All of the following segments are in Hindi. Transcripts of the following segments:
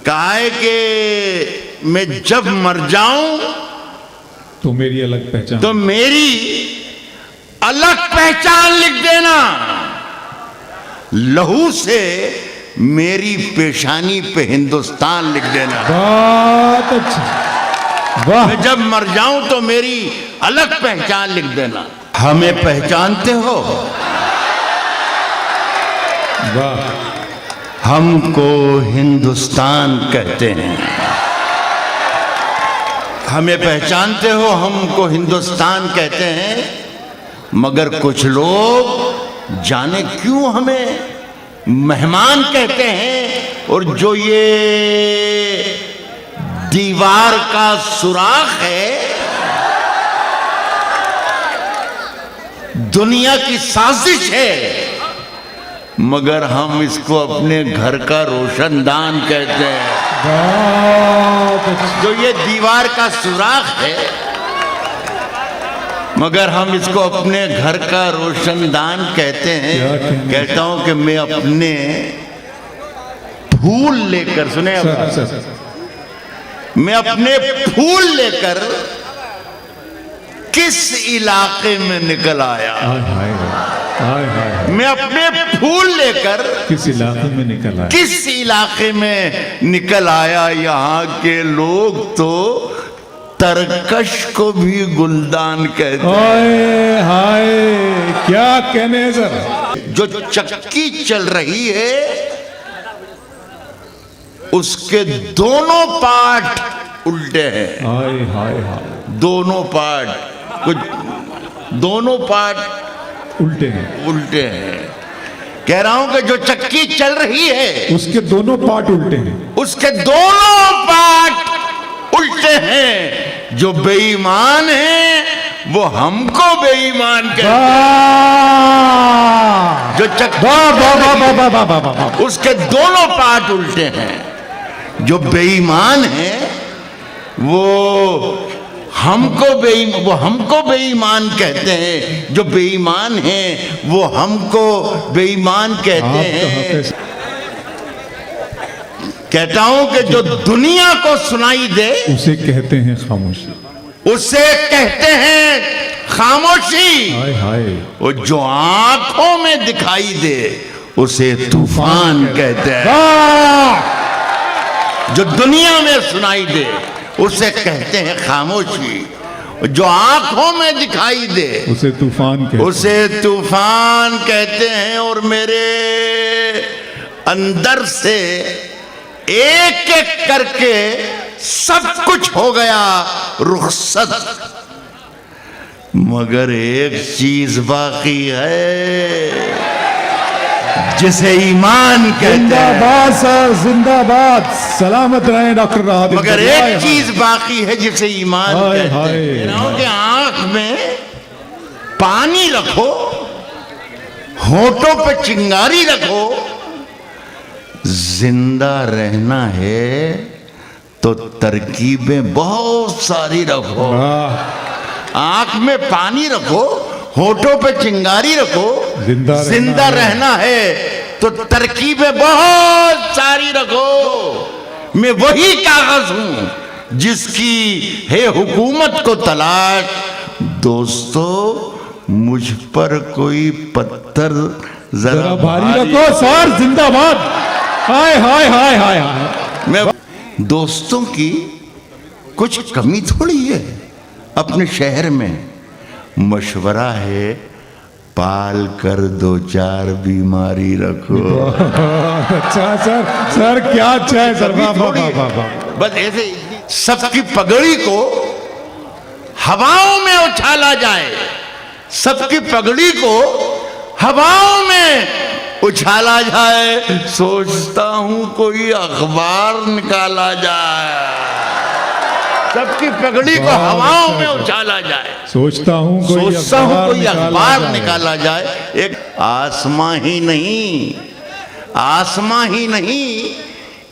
कहा है कि मैं जब मर जाऊं तो मेरी अलग पहचान, तो मेरी अलग पहचान लिख देना। लहू से मेरी पेशानी पे हिंदुस्तान लिख देना। बहुत अच्छा, वाह। मैं जब मर जाऊं तो मेरी अलग पहचान लिख देना। हमें पहचानते हो? वाह। हमको हिंदुस्तान कहते हैं। हमें पहचानते हो? हमको हिंदुस्तान कहते हैं। मगर कुछ लोग जाने क्यों हमें मेहमान कहते हैं। और जो ये दीवार का सुराख है, दुनिया की साजिश है, मगर हम इसको अपने घर का रोशनदान कहते हैं। जो ये दीवार का सुराख है, मगर हम इसको अपने घर का रोशनदान कहते हैं। कहता हूं कि मैं अपने फूल लेकर, सुने, मैं अपने फूल लेकर किस इलाके में निकल आया। मैं अपने फूल लेकर किस इलाके में निकल आया, किस इलाके में निकल आया। यहाँ के लोग तो तरकश को भी गुलदान कहते हैं। हाय हाय, क्या कहने सर। जो चक्की चल रही है उसके दोनों पार्ट उल्टे हैं। हाय हाय हाय, दोनों पार्ट, कुछ दोनों पार्ट उल्टे हैं, उल्टे हैं। कह रहा हूं कि जो चक्की चल रही है उसके दोनों पार्ट उल्टे हैं। उसके दोनों पार्ट उल्टे हैं। जो बेईमान है वो हमको बेईमान कहते हैं। जो चक्की उसके दोनों पार्ट उल्टे हैं। जो बेईमान है वो हमको बेईमान कहते हैं। जो बेईमान हैं वो हमको बेईमान कहते हैं। कहता हूं कि जो दुनिया को सुनाई दे उसे कहते हैं खामोशी, उसे कहते हैं खामोशी। हाय हाय। और जो आंखों में दिखाई दे उसे तूफान कहते हैं। जो दुनिया में सुनाई दे उसे कहते हैं खामोशी। जो आंखों में दिखाई दे उसे तूफान कहते हैं। उसे तूफान कहते हैं। और मेरे अंदर से एक एक करके सब कुछ हो गया रुखसत, मगर एक चीज बाकी है जिसे ईमान कहते हैं। जिंदाबाद सर, जिंदाबाद, सलामत रहे डॉक्टर राहत। मगर एक चीज बाकी है जिसे ईमान कहते हैं। कि आंख में पानी रखो, होठों पे चिंगारी रखो, जिंदा रहना है तो तरकीबें बहुत सारी रखो। आंख में पानी रखो, होठों पे चिंगारी रखो, जिंदा रहना है तो तरकीबें बहुत सारी रखो। मैं वही कागज हूं जिसकी है हुकूमत को तलाश। दोस्तों, मुझ पर कोई पत्थर जरा भारी रखो सर। जिंदाबाद। हाय हाय हाय हाय हाय। मैं दोस्तों की कुछ कमी थोड़ी है। अपने शहर में मशवरा है, पाल कर दो चार बीमारी रखो। अच्छा सर, सर क्या अच्छा है सर। बस ऐसे सबकी पगड़ी को हवाओं में उछाला जाए, सबकी पगड़ी को हवाओं में उछाला जाए। सोचता हूं कोई अखबार निकाला जाए, सबकी पगड़ी को हवाओं में उछाला जाए। सोचता हूं कोई अखबार निकाला जाए। एक आसमां ही नहीं,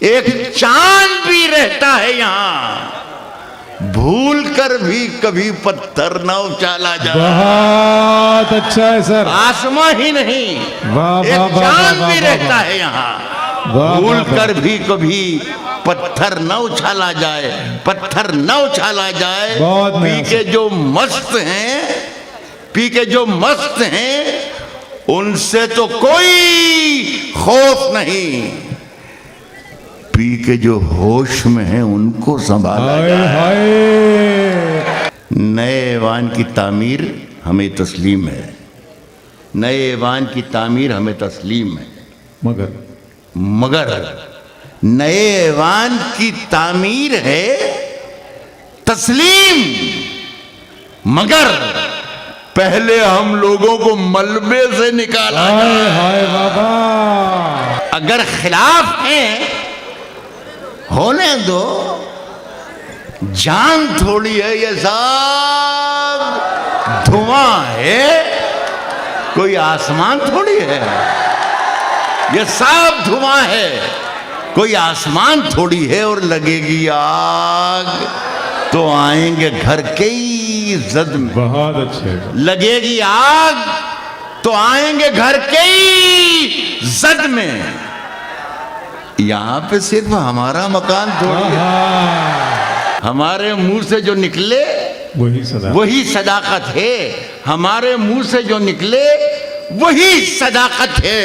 एक चांद भी रहता है यहाँ। भूल कर भी कभी पत्थर न उछाला जाए। बहुत अच्छा है सर। आसमां ही नहीं, एक चांद भी रहता है यहाँ। वाह, भूल वाह, कर भी कभी पत्थर न उछाला जाए, पत्थर न उछाला जाए। बहुत पी नया के जो मस्त हैं, पी के जो मस्त हैं, उनसे तो कोई खौफ नहीं। पी के जो होश में हैं उनको संभाला हाय जाए। हाय। नए ऐवान की तामीर हमें तस्लीम है, नए ऐवान की तामीर हमें तस्लीम है, मगर नए ऐवान की तामीर है तस्लीम, मगर पहले हम लोगों को मलबे से निकाला हाय हाय बाबा। अगर खिलाफ है होने दो, जान थोड़ी है ये सब, धुआं है, कोई आसमान थोड़ी है। ये सब धुआं है, कोई आसमान थोड़ी है। और लगेगी आग तो आएंगे घर के ही जद में। बहुत अच्छे। लगेगी आग तो आएंगे घर के ही जद में। यहां पे सिर्फ हमारा मकान थोड़ी है। हमारे मुंह से जो निकले वही सदाकत है। हमारे मुंह से जो निकले वही सदाकत है।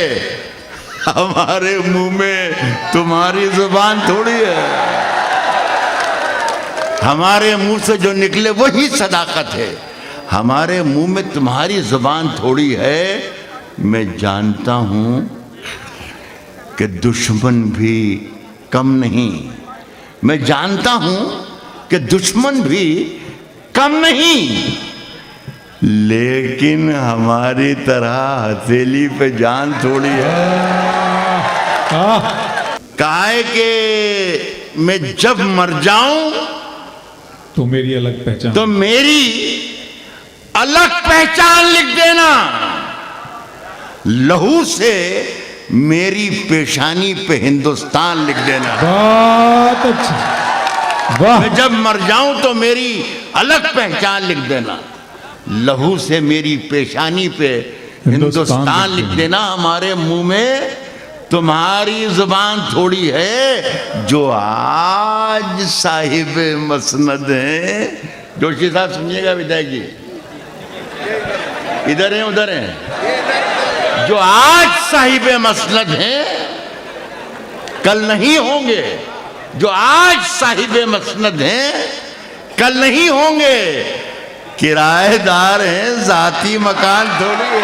हमारे मुंह में तुम्हारी जुबान थोड़ी है। हमारे मुंह से जो निकले वही सदाकत है। हमारे मुंह में तुम्हारी जुबान थोड़ी है। मैं जानता हूं कि दुश्मन भी कम नहीं। मैं जानता हूं कि दुश्मन भी कम नहीं, लेकिन हमारी तरह हथेली पे जान थोड़ी है। काहे के मैं जब मर जाऊं तो मेरी अलग पहचान, तो मेरी अलग पहचान लिख देना। लहू से मेरी पेशानी पे हिंदुस्तान लिख देना। बहुत अच्छा, वाह। मैं जब मर जाऊं तो मेरी अलग पहचान लिख देना। लहू से मेरी पेशानी पे हिंदुस्तान लिख देना। हमारे मुंह में तुम्हारी जुबान थोड़ी है। जो आज साहिब मसनद हैं, जोशी साहब सुनिएगा, विधायक जी इधर हैं उधर हैं, जो आज साहिब मसनद हैं कल नहीं होंगे। जो आज साहिब मसनद हैं कल नहीं होंगे। किराएदार हैं, जाती मकान थोड़ी है।